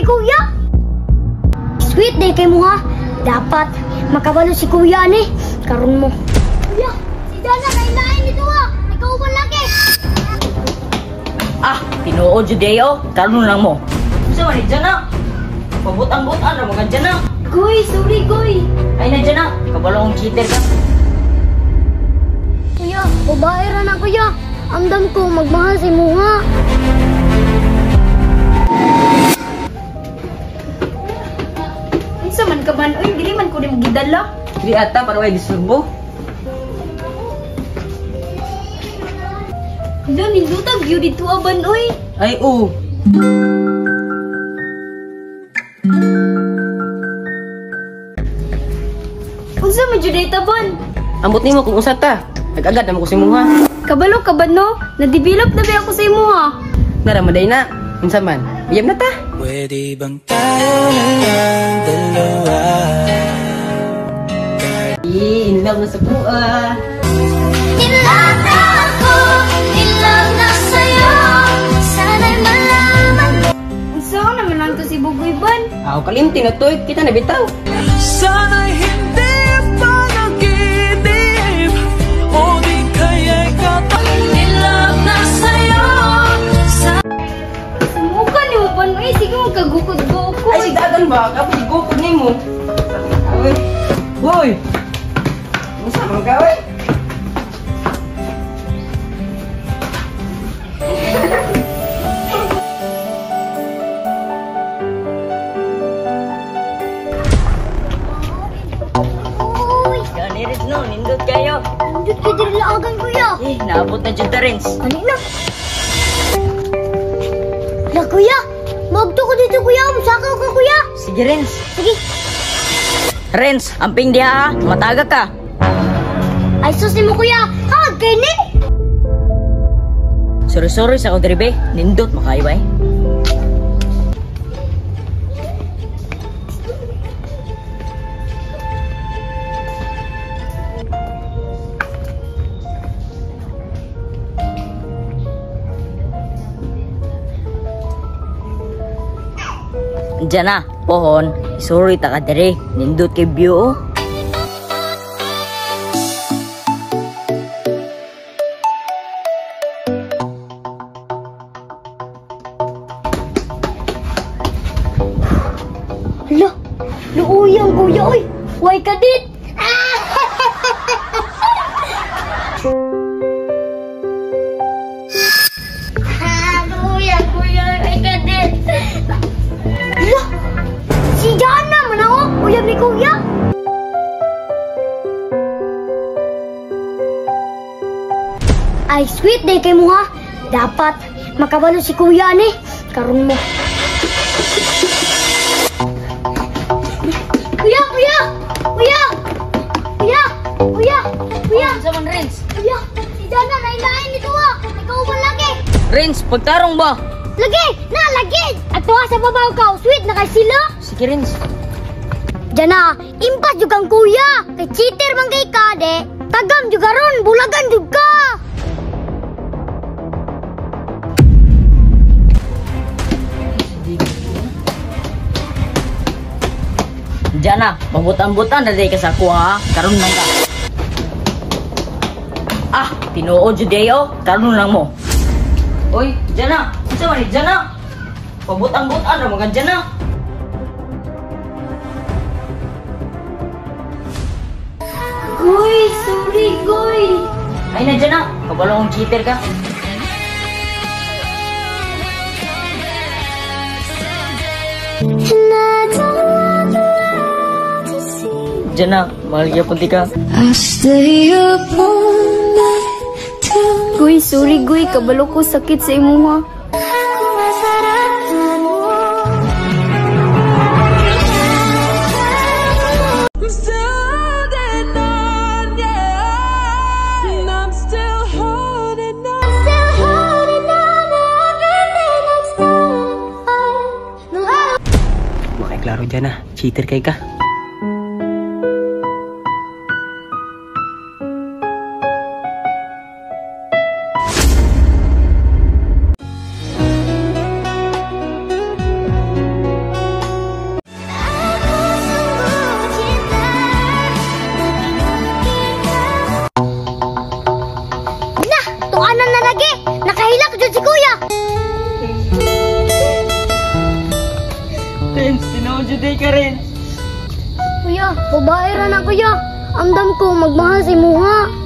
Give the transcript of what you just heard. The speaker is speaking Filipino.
kuya. Sweet day kay mo ha. Dapat makabalo si kuya ni. Karon mo. Kuya, si Dana lain-lain dito ha. Ikaw ba laki? Ah, tinuod Judeo. Karon lang mo. Sa man dyan na. Pabutang-butan ra mga dyan na. Goy, sorry goy. Ay na dyan na. Kabalong cheater ka. Kuya, babae ra na kuya. Amdam ko magmahal si mo ha. Unsa man ka man? Uy, dili man ko rin gidala. Dili ata para way disulbo. Hala, nindutag view dito aban, uy. Ay oo. Unsa man jud data ban? Ambot nimo kung usa ta. Nag-agad na mo ko si Muha. Kabalo ka ba no? Na-develop na ba ako sa imo ha? Naramaday na. Unsa man? Biyam na ta. Pwede bang tayo na lang dalawa? In love na sa kuha. In love na ako, in love na sa'yo. Sana'y malaman mo. Unsa naman lang to si Bugoy ban? Ako kalimti na to. Kita na bitaw. Sana'y hindi pa naginip o di kaya'y In love na sa'yo. Sumuka ni mo ban, uy. Sige mo kagukod-gukod. Ay, sigdagan ba? Kapag igupod ni mo. Uy. Uy. Unsa man ka, uy? Uy, Ganirit no, nindot kayo. nandun kayo diri laagan kuya. Eh, naabot na dyan ta, Renz. Kanina. Hala kuya, magto ko dito kuya. Musakaw ka kuya. Sige, Renz. Sige. Renz, amping diha ha. Mataga ka. Ay sus mo kuya. Ha, kini. Sorry sa kodribe. Nindot makayo eh. Diyan na, pohon. Sorry ta ka dere. Nindot kay view oh. Hala, luuyang kuya oy. Way kadit. Kuya, way kadit. Hala, si Jana man ako. Uyab ni kuya. Ay, sweet day kay mo ha. Dapat makabalo si kuya ni. Karon mo. Kuya! Kuya! Kuya! Kuya! Kuya! Kuya! Unsa man, Renz? Kuya! Si Dana lain-lain dito ha! Ikaw ba lagi? Renz, pagtarong ba? Lagi! Na, lagi! At tuwa sa babaw ka, sweet na kay sila! Sige, Renz. Dana, impas juga ang kuya! Kay cheater man kay kade! Tagam juga ron! Bulagan juga! Diyan na, mabutan-butan na day ka sa kuha. Karon lang ka. Ah, tinuod Judeo. Karon lang mo. Uy, diyan na. Unsa man diyan na? Pabutang-butan ra mga diyan na. Uy, sorry, goy. Ay na diyan na. Kabalong cheater ka. Diyan na, mahal gyapon ti ka. Goy, sorry, goy. Kabalo ko sakit sa imo ha. Klaro dyan na, cheater kay ka. Renz. Tinuod jud ka, Renz. Kuya, babae ra na kuya. Andam ko magmahal si Muha.